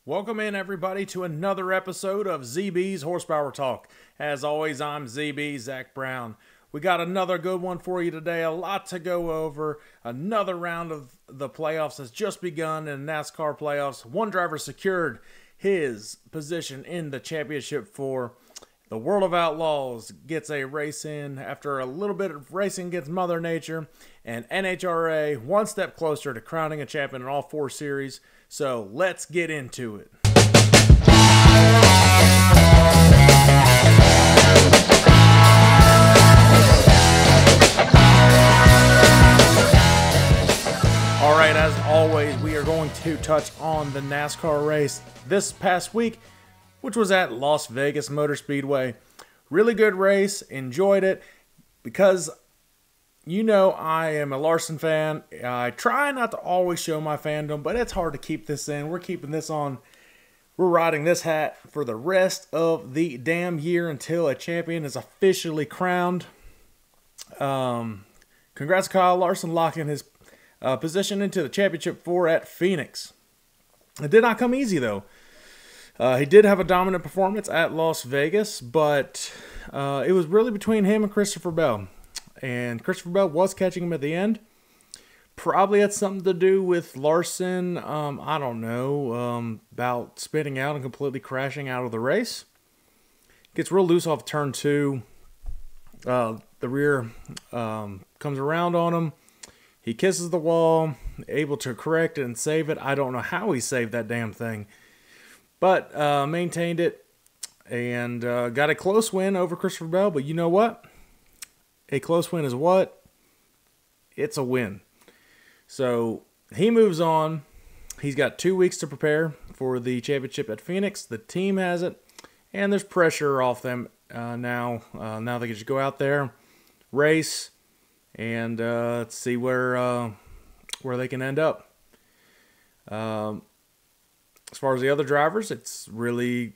Welcome in, everybody, to another episode of ZB's Horsepower Talk. As always, I'm ZB, Zack Brown. We got another good one for you today. A lot to go over. Another round of the playoffs has just begun in NASCAR playoffs. One driver secured his position in the championship for the World of Outlaws. Gets a race in after a little bit of racing against Mother Nature. And NHRA one step closer to crowning a champion in all four series. So let's get into it. All right, as always, we are going to touch on the NASCAR race this past week, which was at Las Vegas Motor Speedway. Really good race, enjoyed it, because you know I am a Larson fan. I try not to always show my fandom, but it's hard to keep this in. We're keeping this on. We're riding this hat for the rest of the damn year until a champion is officially crowned. Congrats to Kyle Larson locking his position into the championship 4 at Phoenix. It did not come easy, though. He did have a dominant performance at Las Vegas, but it was really between him and Christopher Bell. And Christopher Bell was catching him at the end. Probably had something to do with Larson, I don't know, about spinning out and completely crashing out of the race. Gets real loose off turn 2. The rear comes around on him. He kisses the wall, able to correct it and save it. I don't know how he saved that damn thing. But maintained it and got a close win over Christopher Bell. But you know what? A close win is what? It's a win. So he moves on. He's got 2 weeks to prepare for the championship at Phoenix. The team has it. And there's pressure off them now. Now they get to go out there, race, and see where they can end up. As far as the other drivers, it's really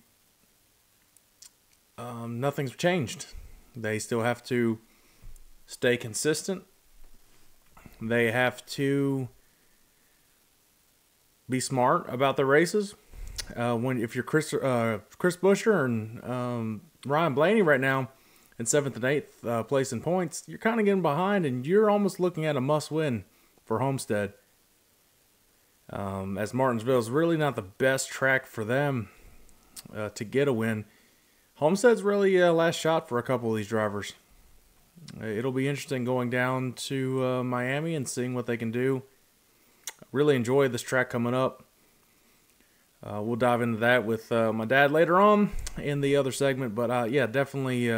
nothing's changed. They still have to stay consistent. They have to be smart about their races. If you're Chris Buescher and Ryan Blaney right now in 7th and 8th place in points, you're kind of getting behind, and you're almost looking at a must-win for Homestead. As Martinsville is really not the best track for them to get a win. Homestead's really a last shot for a couple of these drivers. It'll be interesting going down to Miami and seeing what they can do. Really enjoy this track coming up. We'll dive into that with my dad later on in the other segment. But yeah, definitely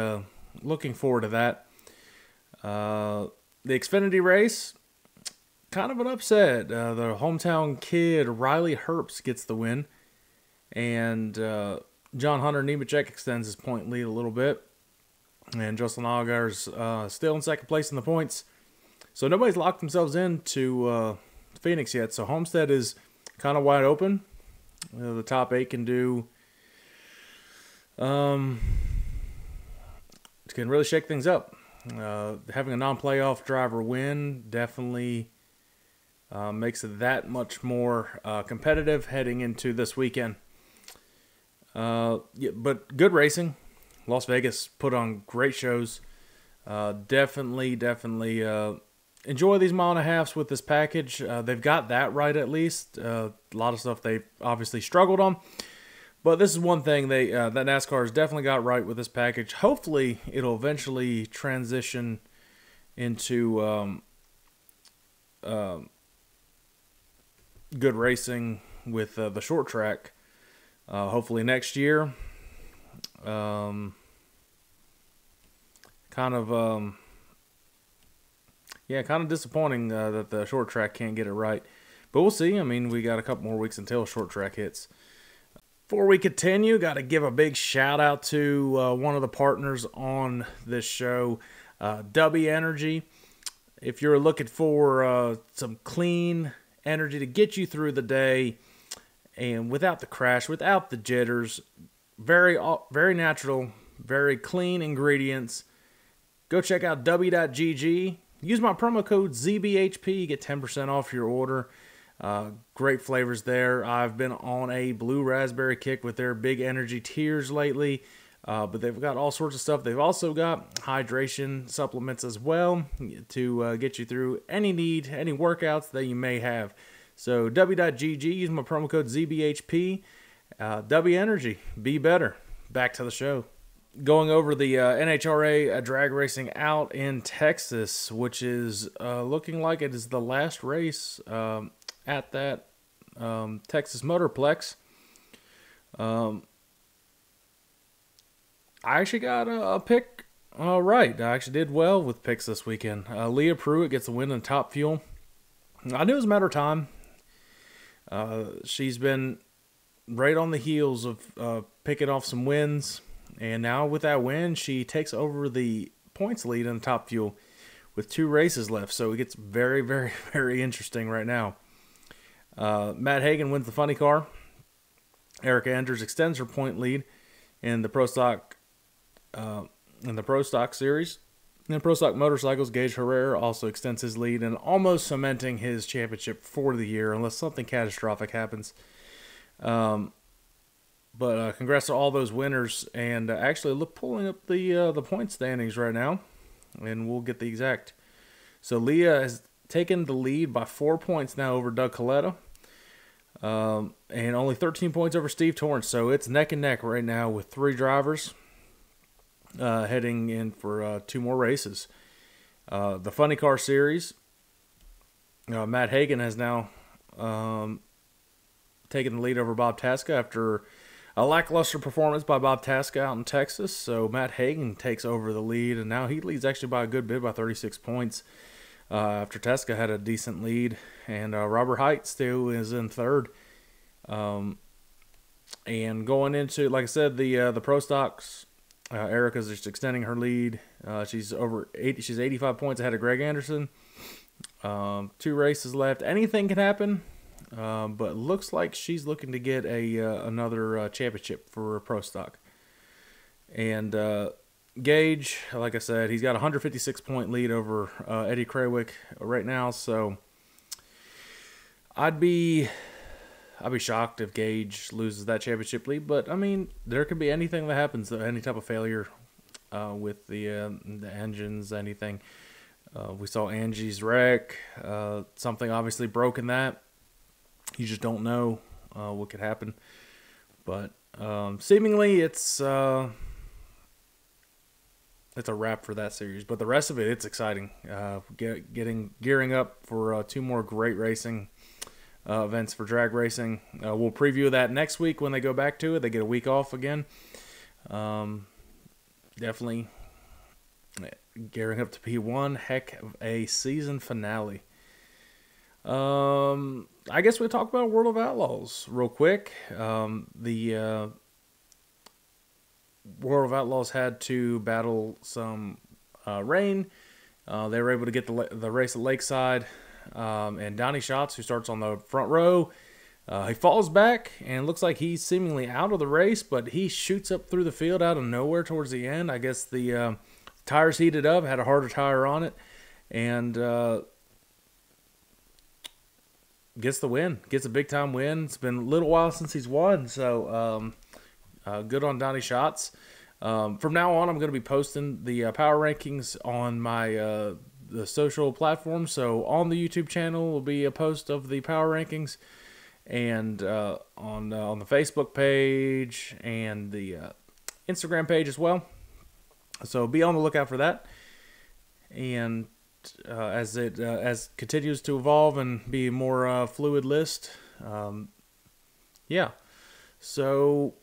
looking forward to that. The Xfinity race, kind of an upset. The hometown kid, Riley Herbst, gets the win. And John Hunter Nemechek extends his point lead a little bit. And Justin Allgaier's still in second place in the points. So nobody's locked themselves into Phoenix yet. So Homestead is kind of wide open. The top 8 can do... can really shake things up. Having a non-playoff driver win definitely makes it that much more competitive heading into this weekend. Yeah, but good racing. Las Vegas put on great shows. Definitely enjoy these mile and a halves with this package. They've got that right at least. A lot of stuff they've obviously struggled on. But this is one thing that NASCAR has definitely got right with this package. Hopefully, it'll eventually transition into good racing with the short track. Hopefully next year. Kind of disappointing that the short track can't get it right. But we'll see. I mean, we got a couple more weeks until short track hits. Before we continue, got to give a big shout out to one of the partners on this show, W Energy. If you're looking for some clean energy to get you through the day and without the crash, without the jitters, very natural, very clean ingredients, go check out W.GG. Use my promo code ZBHP, get 10% off your order. Great flavors there. I've been on a blue raspberry kick with their big energy tiers lately, but they've got all sorts of stuff. They've also got hydration supplements as well to get you through any workouts that you may have. So w.gg, use my promo code ZBHP. W Energy, be better. Back to the show. Going over the NHRA drag racing out in Texas, which is looking like it is the last race at that Texas Motorplex. I actually got a pick right. I actually did well with picks this weekend. Leah Pruitt gets the win in Top Fuel. I knew it was a matter of time. She's been right on the heels of picking off some wins. And now with that win, she takes over the points lead in Top Fuel with 2 races left. So it gets very, very, very interesting right now. Matt Hagan wins the funny car. Erica Enders extends her point lead in the Pro Stock series. In Pro Stock Motorcycles, Gage Herrera also extends his lead and almost cementing his championship for the year, unless something catastrophic happens. But congrats to all those winners, and actually pulling up the point standings right now, and we'll get the exact. So Leah has taken the lead by 4 points now over Doug Coletta, and only 13 points over Steve Torrance. So it's neck and neck right now with 3 drivers heading in for 2 more races. The Funny Car Series, Matt Hagan has now taken the lead over Bob Tasca after a lackluster performance by Bob Tasca out in Texas. So Matt Hagan takes over the lead, and now he leads actually by a good bit, by 36 points, after Tasca had a decent lead. And Robert Height still is in third. And going into, like I said, the Pro Stocks, Erica's just extending her lead. She's 85 points ahead of Greg Anderson. 2 races left. Anything can happen. But looks like she's looking to get another championship for Pro Stock. And Gage, like I said, he's got a 156-point lead over Eddie Krawick right now. So I'd be shocked if Gage loses that championship lead. But I mean, there could be anything that happens, any type of failure with the engines, anything. We saw Angie's wreck. Something obviously broke in that. You just don't know what could happen, but seemingly it's a wrap for that series. But the rest of it, it's exciting. Gearing up for 2 more great racing events for drag racing. We'll preview that next week when they go back to it. They get a week off again. Definitely gearing up to be one heck of a season finale. I guess we'll talk about World of Outlaws real quick. The World of Outlaws had to battle some rain. They were able to get the race at Lakeside. And Donnie Schatz, who starts on the front row, he falls back and looks like he's seemingly out of the race, but he shoots up through the field out of nowhere towards the end. I guess the tires heated up, had a harder tire on it, and gets the win. Gets a big-time win. It's been a little while since he's won, so good on Donnie Schatz. From now on, I'm going to be posting the power rankings on my the social platforms. So on the YouTube channel will be a post of the power rankings, and on the Facebook page and the Instagram page as well. So be on the lookout for that. And as it continues to evolve and be a more fluid list, yeah. So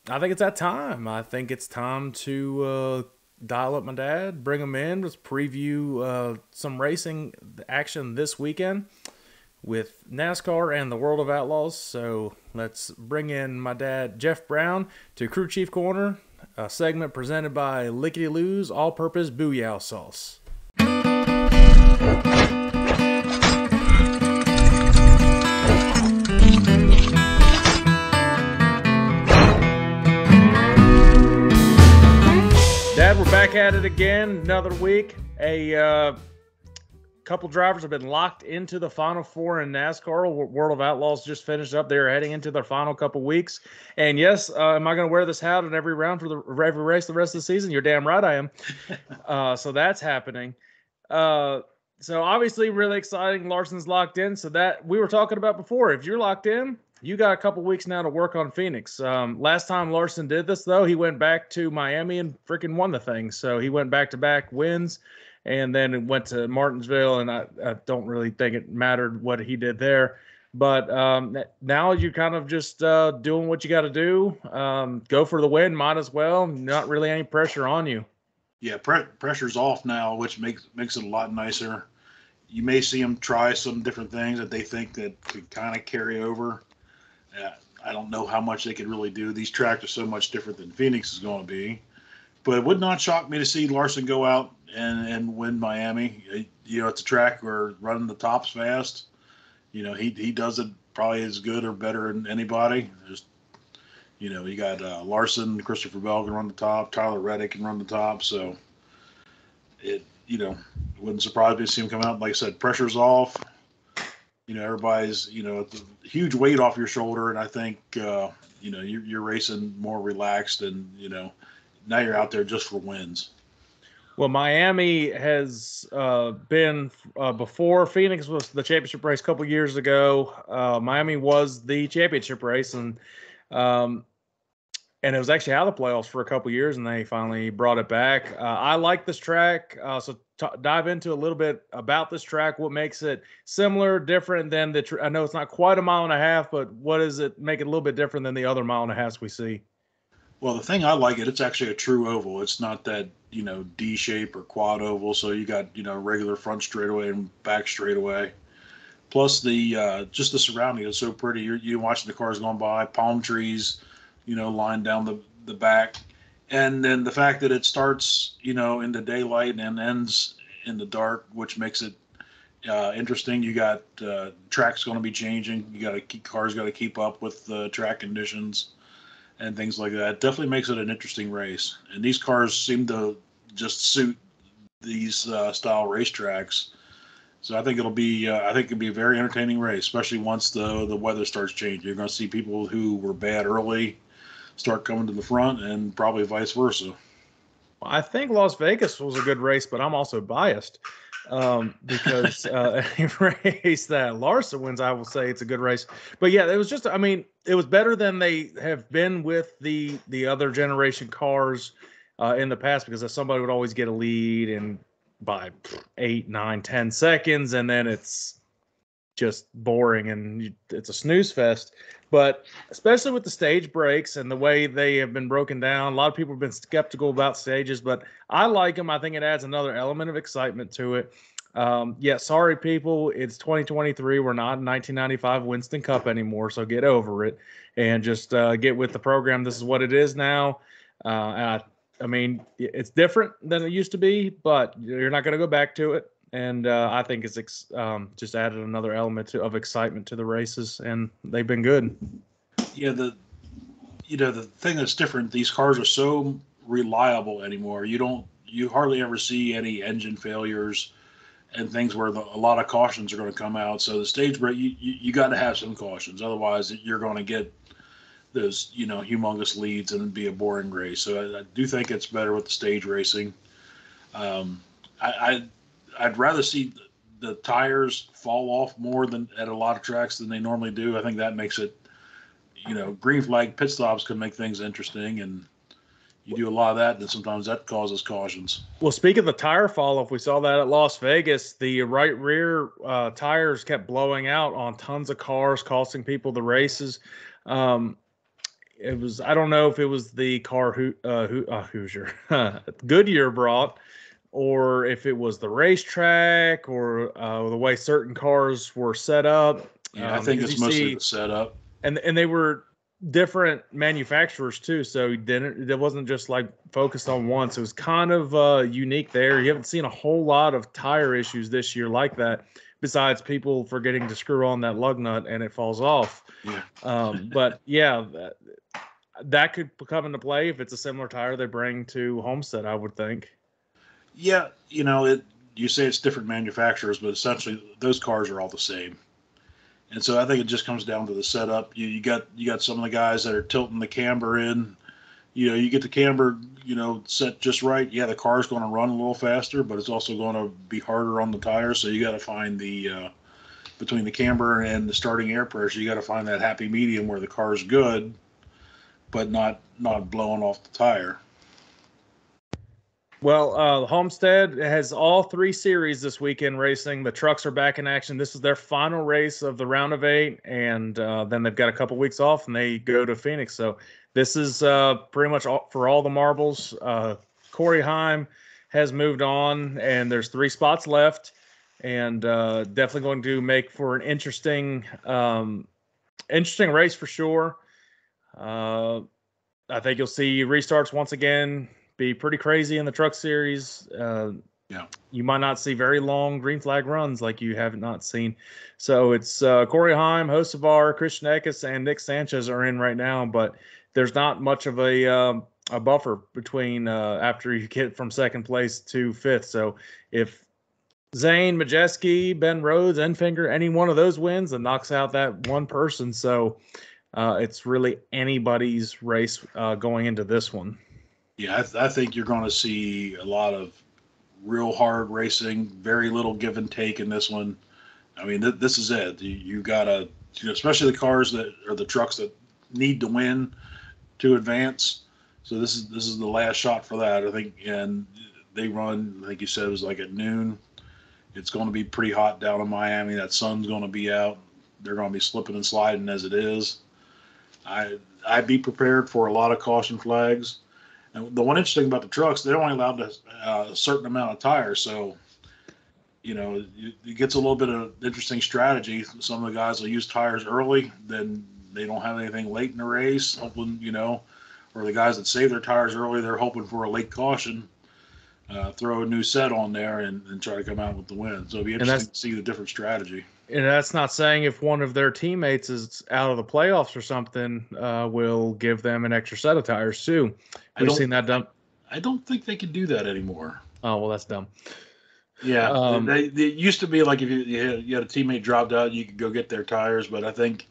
I think it's that time. I think it's time to dial up my dad, bring him in, let's preview some racing action this weekend with NASCAR and the World of Outlaws. So let's bring in my dad, Jeff Brown, to Crew Chief Corner, a segment presented by Lickety Lou's All-Purpose Booyah Sauce. Dad, we're back at it again, another week. couple drivers have been locked into the Final Four in NASCAR. World of Outlaws just finished up. They're heading into their final couple weeks. And yes, am I going to wear this hat in every round for every race the rest of the season? You're damn right I am. So that's happening. So obviously really exciting. Larson's locked in. So that we were talking about before. If you're locked in, you got a couple weeks now to work on Phoenix. Last time Larson did this, though, he went back to Miami and freaking won the thing. So he went back-to-back wins and then went to Martinsville, and I don't really think it mattered what he did there. But now you're kind of just doing what you got to do. Go for the win, might as well. Not really any pressure on you. Yeah, pressure's off now, which makes it a lot nicer. You may see them try some different things that they think that could kind of carry over. I don't know how much they could really do. These tracks are so much different than Phoenix is going to be. But it would not shock me to see Larson go out and win Miami. You know, it's a track where running the tops fast. You know, he does it probably as good or better than anybody. Just, you know, you got Larson, Christopher Bell can run the top, Tyler Reddick can run the top. So it, you know, wouldn't surprise me to see him come out. Like I said, pressure's off. You know, everybody's, you know, it's a huge weight off your shoulder, and I think, you know, you're racing more relaxed, and, you know, now you're out there just for wins. Well, Miami has been before Phoenix was the championship race a couple years ago. Miami was the championship race, and it was actually out of the playoffs for a couple years, and they finally brought it back. I like this track, so dive into a little bit about this track. What makes it similar, different than the? I know it's not quite a mile and a half, but what does it make it a little bit different than the other mile and a halves we see? Well, the thing I like it's actually a true oval. It's not that, you know, D shape or quad oval. So you got, you know, regular front straightaway and back straightaway. Plus the just the surrounding is so pretty. You're watching the cars going by, palm trees, you know, lined down the back. And then the fact that it starts, you know, in the daylight and ends in the dark, which makes it interesting. You got tracks going to be changing. Cars got to keep up with the track conditions and things like that. It definitely makes it an interesting race. And these cars seem to just suit these style racetracks. So I think it'll be a very entertaining race, especially once the weather starts changing. You're going to see people who were bad early start coming to the front, and probably vice versa. I think Las Vegas was a good race, but I'm also biased because any race that Larson wins, I will say it's a good race. But yeah, it was just, I mean, it was better than they have been with the other generation cars in the past, because somebody would always get a lead and by 8, 9, 10 seconds, and then it's just boring and it's a snooze fest. But especially with the stage breaks and the way they have been broken down, a lot of people have been skeptical about stages, but I like them. I think it adds another element of excitement to it. Yeah, sorry, people. It's 2023. We're not in 1995 Winston Cup anymore, so get over it and just get with the program. This is what it is now. I mean, it's different than it used to be, but you're not going to go back to it. And I think it's just added another element of excitement to the races, and they've been good. Yeah, the thing that's different, these cars are so reliable anymore. You hardly ever see any engine failures and things where a lot of cautions are going to come out. So the stage break, you got to have some cautions, otherwise you're going to get those, you know, humongous leads and it'd be a boring race. So I do think it's better with the stage racing. I'd rather see the tires fall off more than at a lot of tracks than they normally do. I think that makes it, you know, green flag pit stops can make things interesting, and you do a lot of that, then sometimes that causes cautions. Well, speaking of the tire fall off, we saw that at Las Vegas. The right rear tires kept blowing out on tons of cars, costing people the races. It was, I don't know if it was the car Hoosier Goodyear brought, or if it was the racetrack, or the way certain cars were set up. Yeah, I think it's mostly the setup. And they were different manufacturers too, so it wasn't just like focused on one. So it was kind of unique there. You haven't seen a whole lot of tire issues this year like that, besides people forgetting to screw on that lug nut and it falls off. Yeah. But yeah, that could come into play if it's a similar tire they bring to Homestead, I would think. Yeah, you know, you say it's different manufacturers, but essentially those cars are all the same. And so I think it just comes down to the setup. You got some of the guys that are tilting the camber in. You get the camber, set just right. Yeah, the car's going to run a little faster, but it's also going to be harder on the tires. So you got to find the between the camber and the starting air pressure, you got to find that happy medium where the car's good, but not blowing off the tire. Well, Homestead has all 3 series this weekend racing. The trucks are back in action. This is their final race of the round of 8, and then they've got a couple weeks off, and they go to Phoenix. So this is pretty much all, for all the marbles. Corey Heim has moved on, and there's 3 spots left, and definitely going to make for an interesting race for sure. I think you'll see restarts once again be pretty crazy in the truck series. Yeah. You might not see very long green flag runs like you have not seen. So it's Corey Heim, Hocevar, Christian Eckes, and Nick Sanchez are in right now, but there's not much of a buffer between after you get from second place to fifth. So if Zane, Majeski, Ben Rhodes, Enfinger, any one of those wins and knocks out that one person. So it's really anybody's race going into this one. Yeah, I think you're going to see a lot of real hard racing, very little give and take in this one. I mean, this is it. You got to, especially the cars that are the trucks that need to win to advance. So this is the last shot for that, I think. And they run, I think you said it was like at noon. It's going to be pretty hot down in Miami. That sun's going to be out. They're going to be slipping and sliding as it is. I'd be prepared for a lot of caution flags. And the one interesting about the trucks, they're only allowed a certain amount of tires. So, it gets a little bit of interesting strategy. Some of the guys will use tires early, then they don't have anything late in the race, hoping, or the guys that save their tires early, they're hoping for a late caution, throw a new set on there and try to come out with the win. So it'll be interesting to see the different strategy. And that's not saying if one of their teammates is out of the playoffs or something, will give them an extra set of tires too. We've seen that done. I don't think they can do that anymore. Oh, well, that's dumb. Yeah, they used to be like if you had a teammate dropped out, you could go get their tires. But I think,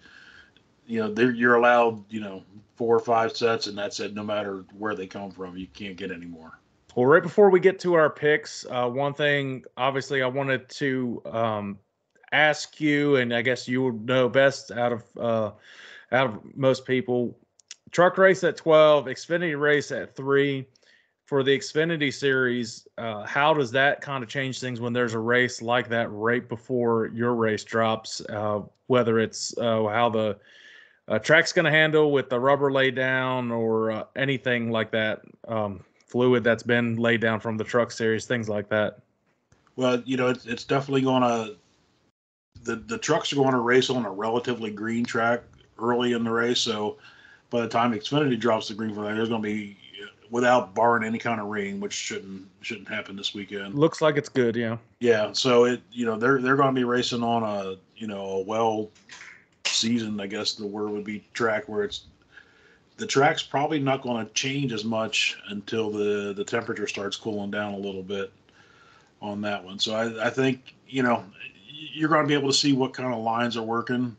you're allowed, 4 or 5 sets, and that's it. No matter where they come from, you can't get any more. Well, right before we get to our picks, one thing, obviously, I wanted to ask you, and I guess you would know best out of most people. Truck race at 12, Xfinity race at 3. For the Xfinity series, how does that kind of change things when there's a race like that right before your race drops? Whether it's how the track's going to handle with the rubber laid down or anything like that, fluid that's been laid down from the truck series, things like that. Well, it's definitely going to. The trucks are going to race on a relatively green track early in the race, so by the time Xfinity drops the green flag, there's going to be, without barring any kind of rain, which shouldn't happen this weekend. Looks like it's good, yeah. Yeah, so they're going to be racing on a well seasoned, I guess the word would be, track where the track's probably not going to change as much until the temperature starts cooling down a little bit on that one. So I think you're going to be able to see what kind of lines are working.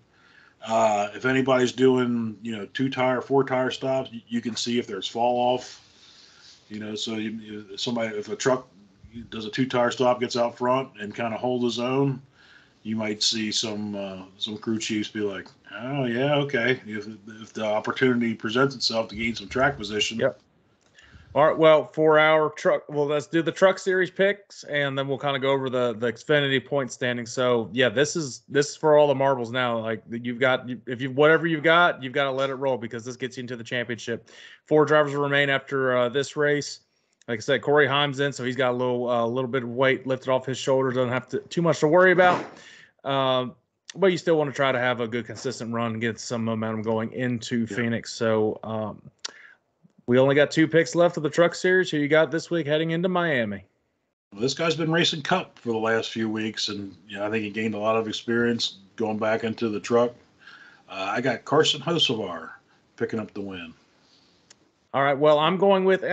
If anybody's doing, 2-tire, 4-tire stops, you can see if there's fall off. So if a truck does a 2-tire stop, gets out front and kind of hold his own, you might see some crew chiefs be like, oh yeah, okay. If the opportunity presents itself to gain some track position. Yep. All right, well, for our truck, let's do the truck series picks, and then we'll kind of go over the Xfinity point standing. So, yeah, this is for all the marbles now. Like whatever you've got to let it roll because this gets you into the championship. 4 drivers will remain after this race. Like I said, Corey Heim's in, so he's got a little bit of weight lifted off his shoulders. Doesn't have too much to worry about. But you still want to try to have a good, consistent run and get some momentum going into Phoenix. So, we only got 2 picks left of the truck series. Who you got this week heading into Miami? Well, this guy's been racing Cup for the last few weeks, and I think he gained a lot of experience going back into the truck. I got Carson Hocevar picking up the win. All right. Well, I'm going with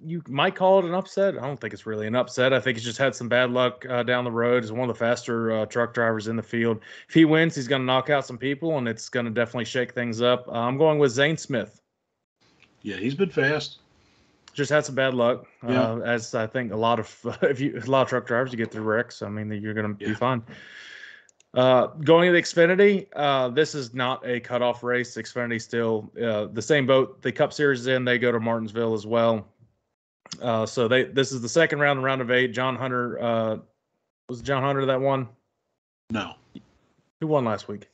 you might call it an upset. I don't think it's really an upset. I think he's just had some bad luck down the road. He's one of the faster truck drivers in the field. If he wins, he's going to knock out some people, and it's going to definitely shake things up. I'm going with Zane Smith. Yeah, he's been fast. Just had some bad luck, Yeah. as I think a lot of a lot of truck drivers, you get through wrecks. I mean, you're going to be fine. Going to the Xfinity, this is not a cutoff race. Xfinity still the same boat. The Cup Series is in. They go to Martinsville as well. So this is the second round, the round of 8. John Hunter was it John Hunter that won? No. Who won last week?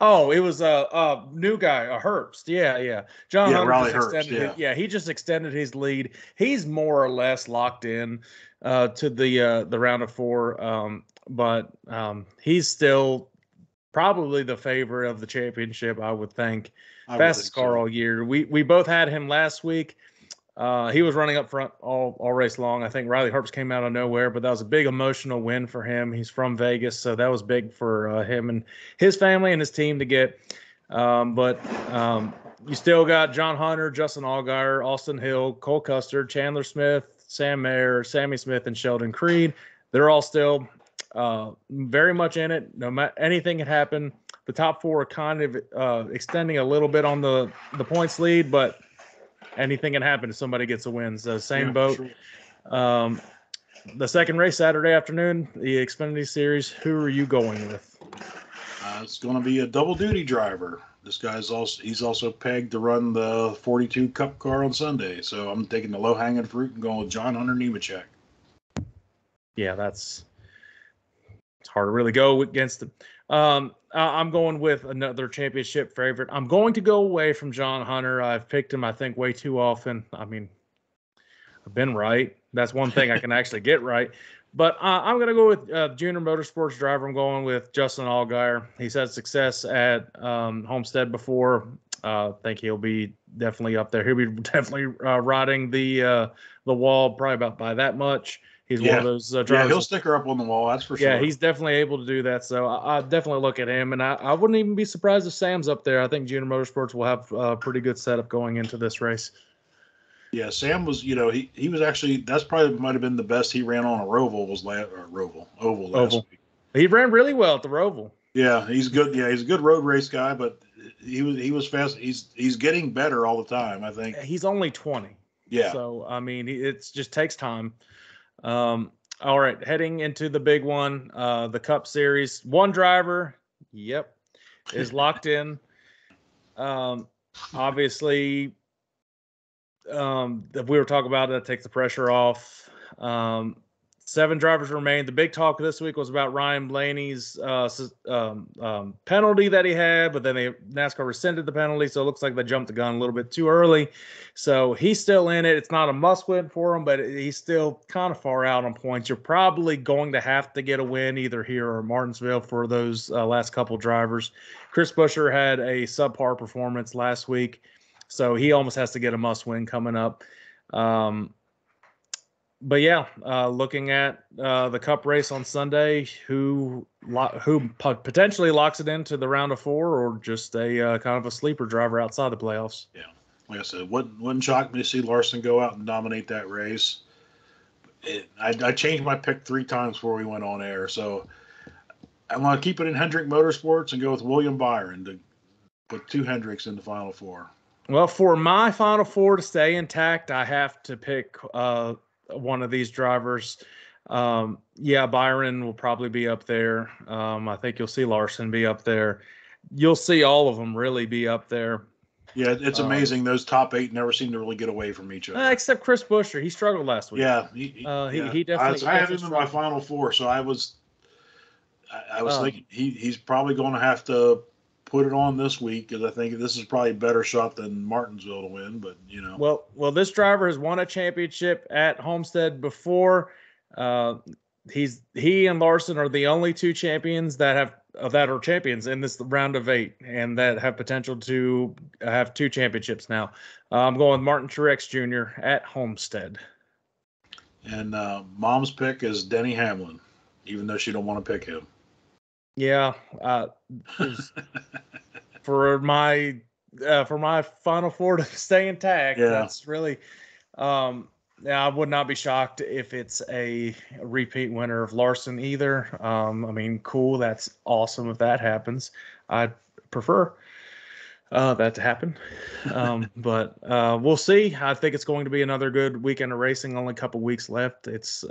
Oh, it was a new guy, a Herbst. Yeah. John Hunter Riley just Herbst, extended. He just extended his lead. He's more or less locked in to the round of 4. But he's still probably the favorite of the championship, I would think. Fastest car all year. We both had him last week. He was running up front all race long. I think Riley Herbst came out of nowhere, but that was a big emotional win for him. He's from Vegas, so that was big for him and his family and his team to get. But you still got John Hunter, Justin Allgaier, Austin Hill, Cole Custer, Chandler Smith, Sam Mayer, Sammy Smith, and Sheldon Creed. They're all still very much in it. No matter anything can happen. The top 4 are kind of extending a little bit on the points lead, but anything can happen if somebody gets a win. So same boat. Sure. The second race Saturday afternoon, the Xfinity Series. Who are you going with? It's going to be a double duty driver. This guy's also pegged to run the 42 Cup car on Sunday. So I'm taking the low hanging fruit and going with John Hunter Nemechek. Yeah, it's hard to really go against him. I'm going with another championship favorite. I'm going to go away from John Hunter. I've picked him, I think, way too often. I mean, I've been right. That's one thing I can actually get right. But I'm going to go with junior motorsports driver. I'm going with Justin Allgaier. He's had success at Homestead before. I think he'll be definitely up there. He'll be definitely riding the wall probably about by that much. He's one of those drivers. Yeah, he'll stick her up on the wall, that's for sure. Yeah, he's definitely able to do that. So I definitely look at him, and I wouldn't even be surprised if Sam's up there. I think Junior Motorsports will have a pretty good setup going into this race. Yeah, Sam was, he was actually, that's probably might have been the best he ran on a oval last week. He ran really well at the Roval. Yeah, he's good. Yeah, he's a good road race guy, but he was fast. He's getting better all the time, I think. He's only 20. Yeah. So I mean, it just takes time. All right, heading into the big one, the Cup Series. One driver, is locked in. Obviously, if we were talking about it, that takes the pressure off. 7 drivers remain. The big talk this week was about Ryan Blaney's penalty that he had, but then NASCAR rescinded the penalty, so it looks like they jumped the gun a little bit too early. So he's still in it. It's not a must-win for him, but he's still kind of far out on points. You're probably going to have to get a win either here or Martinsville for those last couple drivers. Chris Buescher had a subpar performance last week, so he almost has to get a must-win coming up. But yeah, looking at the Cup race on Sunday, who potentially locks it into the round of 4, or just a kind of a sleeper driver outside the playoffs. Yeah, like I said, wouldn't shock me to see Larson go out and dominate that race. I changed my pick 3 times before we went on air, so I want to keep it in Hendrick Motorsports and go with William Byron to put 2 Hendricks in the Final 4. Well, for my Final 4 to stay intact, I have to pick one of these drivers. Byron will probably be up there. I think you'll see Larson be up there. You'll see all of them really be up there. Yeah, it's amazing. Those top 8 never seem to really get away from each other. Except Chris Buescher. He struggled last week. Yeah. He definitely. I have him in my Final 4, so I was thinking he's probably going to have to put it on this week, because I think this is probably a better shot than Martinsville to win, but Well, this driver has won a championship at Homestead before. He and Larson are the only 2 champions that are champions in this round of 8, and that have potential to have 2 championships now. I'm going with Martin Truex Jr. at Homestead. And Mom's pick is Denny Hamlin, even though she don't want to pick him. Yeah, for my for my Final Four to stay intact. Yeah. That's really, yeah, I would not be shocked if it's a repeat winner of Larson either. I mean, cool. That's awesome if that happens. I'd prefer that to happen. But we'll see. I think it's going to be another good weekend of racing. Only a couple weeks left. It's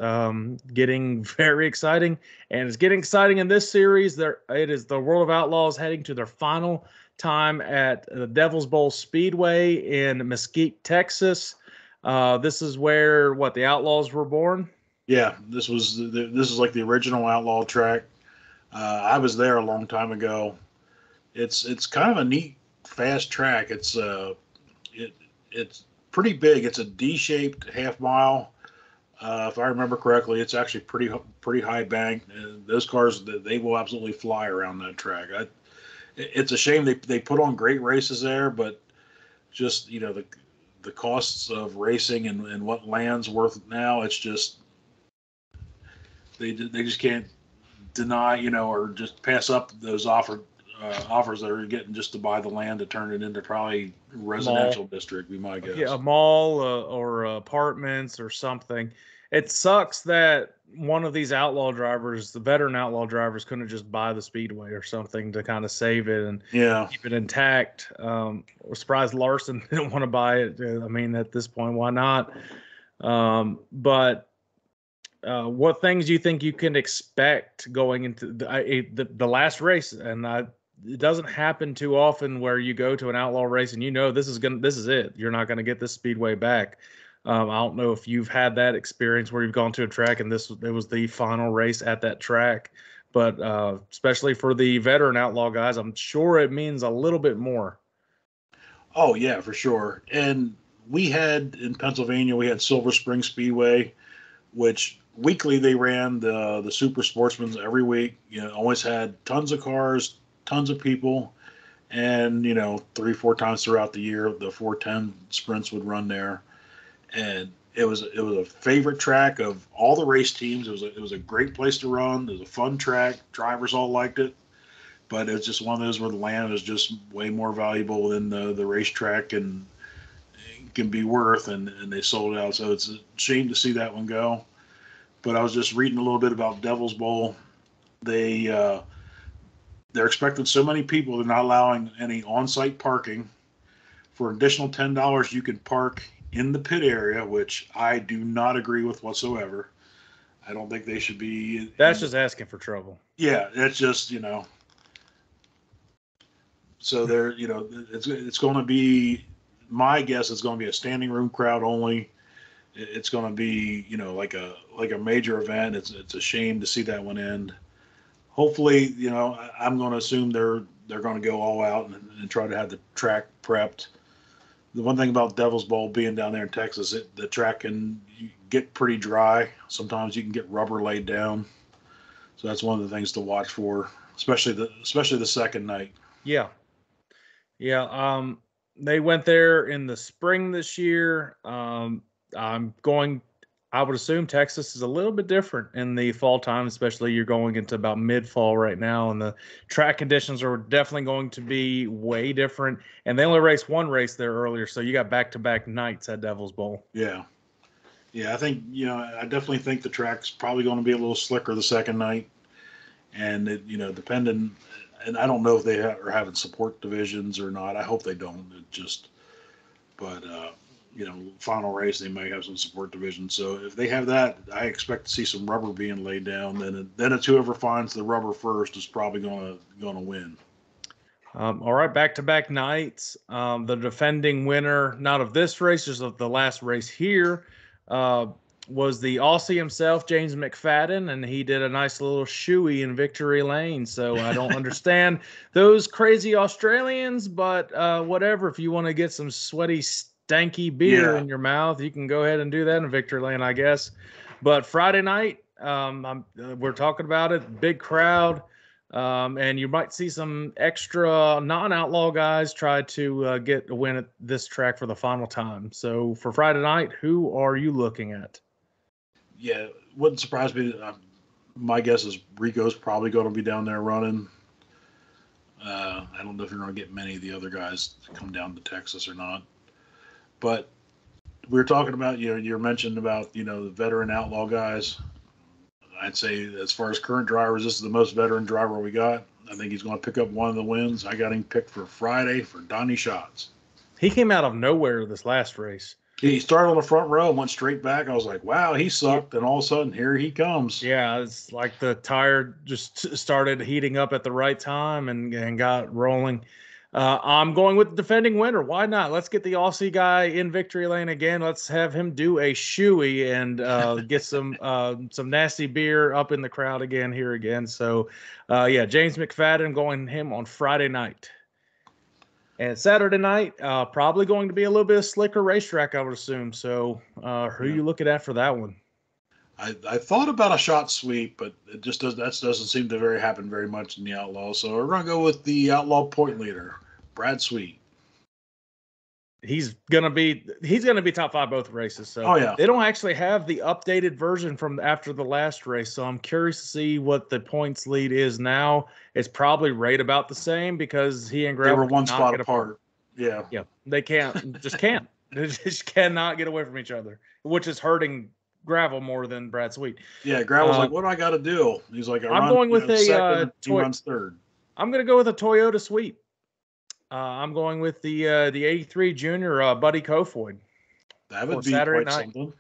getting very exciting, and it's getting exciting in this series. It is the World of Outlaws heading to their final time at the Devil's Bowl Speedway in Mesquite, Texas. This is where the Outlaws were born. Yeah, this is like the original Outlaw track. I was there a long time ago. It's kind of a neat, fast track. It's pretty big. It's a D-shaped half mile. If I remember correctly, it's actually pretty high bank. Those cars, they will absolutely fly around that track. It's a shame they put on great races there, but just the costs of racing and what land's worth now, it's just they just can't deny or just pass up those offers that are getting just to buy the land to turn it into probably residential district. We might guess. Yeah, a mall or apartments or something. It sucks that one of these outlaw drivers, the veteran outlaw drivers, couldn't just buy the speedway or something to kind of save it and keep it intact. We're surprised Larson didn't want to buy it. I mean, at this point, why not? But what things do you think you can expect going into the last race? And it doesn't happen too often where you go to an outlaw race and this is it. You're not gonna get this speedway back. I don't know if you've had that experience where you've gone to a track and it was the final race at that track, but especially for the veteran outlaw guys, I'm sure it means a little bit more. Oh yeah, for sure. And we had in Pennsylvania, we had Silver Spring Speedway, which weekly they ran the Super Sportsmans every week. Always had tons of cars, tons of people, and 3-4 times throughout the year the 410 sprints would run there. And it was a favorite track of all the race teams. It was a great place to run. It was a fun track. Drivers all liked it, but it was just one of those where the land is just way more valuable than the racetrack and can be worth, and they sold it out. So it's a shame to see that one go. But I was just reading a little bit about Devil's Bowl. They're expecting so many people, they're not allowing any on-site parking. For additional $10, you can park in the pit area, which I do not agree with whatsoever. I don't think they should be. That's just asking for trouble. Yeah, it's just So they're it's going to be, my guess it's going to be a standing room crowd only. It's going to be like a major event. It's a shame to see that one end. Hopefully, I'm going to assume they're going to go all out and try to have the track prepped. The one thing about Devil's Bowl being down there in Texas, the track can get pretty dry. Sometimes you can get rubber laid down. So that's one of the things to watch for, especially the second night. Yeah. Yeah. They went there in the spring this year. I would assume Texas is a little bit different in the fall time, especially you're going into about mid-fall right now, and the track conditions are definitely going to be way different. And they only raced one race there earlier, so you got back-to-back nights at Devil's Bowl. Yeah. Yeah, I think, I definitely think the track's probably going to be a little slicker the second night. And, depending, and I don't know if they are having support divisions or not. I hope they don't. But final race, they may have some support divisions. So if they have that, I expect to see some rubber being laid down. Then it's whoever finds the rubber first is probably going to win. All right, back-to-back nights. The defending winner, not of this race, just of the last race here, was the Aussie himself, James McFadden, and he did a nice little shoey in victory lane. So I don't understand those crazy Australians, but whatever. If you want to get some sweaty, stanky beer in your mouth, you can go ahead and do that in victory lane, I guess. But Friday night, we're talking about it, big crowd. And you might see some extra non-outlaw guys try to get a win at this track for the final time. So for Friday night, who are you looking at? Yeah, wouldn't surprise me. My guess is Rico's probably going to be down there running. I don't know if you're going to get many of the other guys to come down to Texas or not. But we were talking about, you mentioned about, the veteran outlaw guys. I'd say as far as current drivers, this is the most veteran driver we got. I think he's going to pick up one of the wins. I got him picked for Friday for Donnie Schatz. He came out of nowhere this last race. He started on the front row and went straight back. I was like, wow, he sucked. And all of a sudden, here he comes. Yeah, it's like the tire just started heating up at the right time and got rolling. I'm going with the defending winner. Why not? Let's get the Aussie guy in victory lane again. Let's have him do a shoey and get some nasty beer up in the crowd again here again. So, yeah, James McFadden, going him on Friday night. And Saturday night, probably going to be a little bit of slicker racetrack, I would assume. So who are you looking at for that one? I thought about a shot sweep, but it just doesn't seem to happen very much in the Outlaws. So we're going to go with the Outlaw point leader, Brad Sweet. He's gonna be top 5 both races. So they don't actually have the updated version from after the last race. So I'm curious to see what the points lead is now. It's probably right about the same because he and Gravel they were one spot apart. Yeah, they can't. They just cannot get away from each other, which is hurting Gravel more than Brad Sweet. Yeah, Gravel's like, what do I got to do? He's like, I'm going with a he runs third. I'm going to go with a Toyota Sweet. I'm going with the 83 Junior Buddy Kofoid. That would be Saturday night. Something.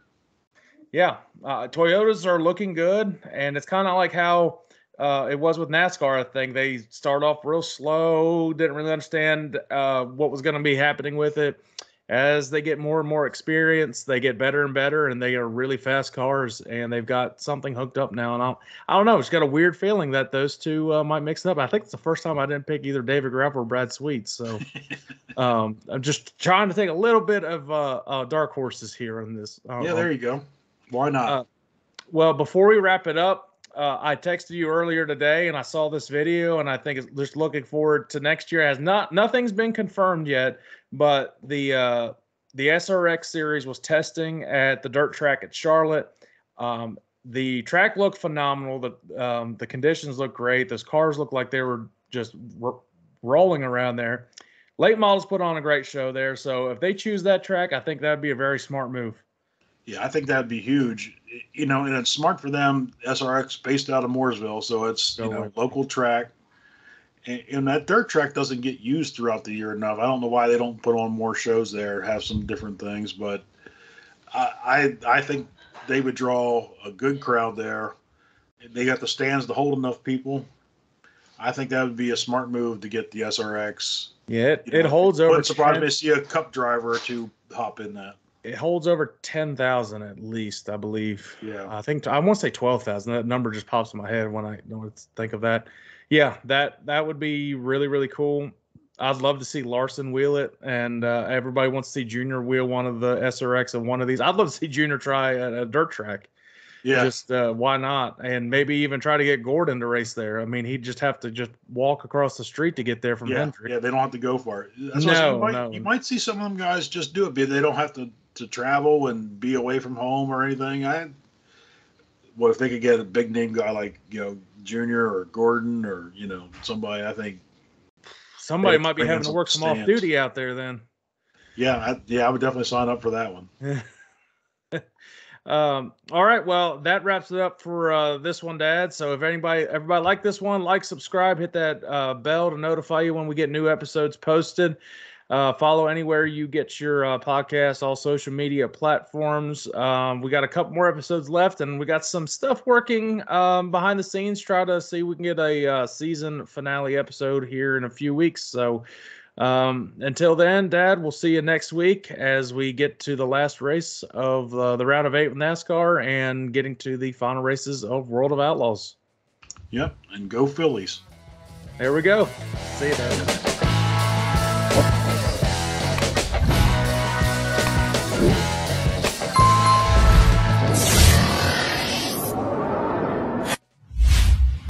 Yeah, Toyotas are looking good, and it's kind of like how it was with NASCAR. I think they start off real slow, didn't really understand what was going to be happening with it. As they get more and more experience, they get better and better, and they are really fast cars, and they've got something hooked up now. And I don't know, it's got a weird feeling that those two might mix it up. I think it's the first time I didn't pick either David Gravel or Brad Sweet. So I'm just trying to take a little bit of dark horses here on this. There you go. Why not? Well, before we wrap it up, I texted you earlier today, and I saw this video, and I think it's just looking forward to next year. Nothing's been confirmed yet, but the SRX series was testing at the dirt track at Charlotte. The track looked phenomenal. The conditions looked great. Those cars looked like they were just rolling around there. Late models put on a great show there. So if they choose that track, I think that would be a very smart move. Yeah, I think that'd be huge. And it's smart for them. SRX based out of Mooresville, so it's local track. And that dirt track doesn't get used throughout the year enough. I don't know why they don't put on more shows there, have some different things, but I think they would draw a good crowd there. They got the stands to hold enough people. I think that would be a smart move to get the SRX. Yeah, it holds over. Wouldn't surprise me to see a Cup driver or two hop in that. It holds over 10,000 at least, I believe. Yeah. I think I want to say 12,000. That number just pops in my head when I think of that. Yeah, that would be really, really cool. I'd love to see Larson wheel it, and everybody wants to see Junior wheel one of the SRX and one of these. I'd love to see Junior try a dirt track. Yeah. Just why not? And maybe even try to get Gordon to race there. I mean, he'd just have to just walk across the street to get there from Hendrick. Yeah, they don't have to go for it. That's no. You might see some of them guys just do it, but they don't have to travel and be away from home or anything. What if they could get a big name guy like Junior or Gordon or somebody? I think somebody might be having to work some off duty out there then. Yeah, I would definitely sign up for that one. All right, well, that wraps it up for this one, Dad. So if everybody like this one, like, subscribe, hit that bell to notify you when we get new episodes posted. Follow anywhere you get your podcast, all social media platforms. We got a couple more episodes left, and we got some stuff working behind the scenes. Try to see if we can get a season finale episode here in a few weeks. So until then, Dad, we'll see you next week as we get to the last race of the round of 8 with NASCAR and getting to the final races of World of Outlaws. Yep, and go Phillies. There we go. See you, Dad.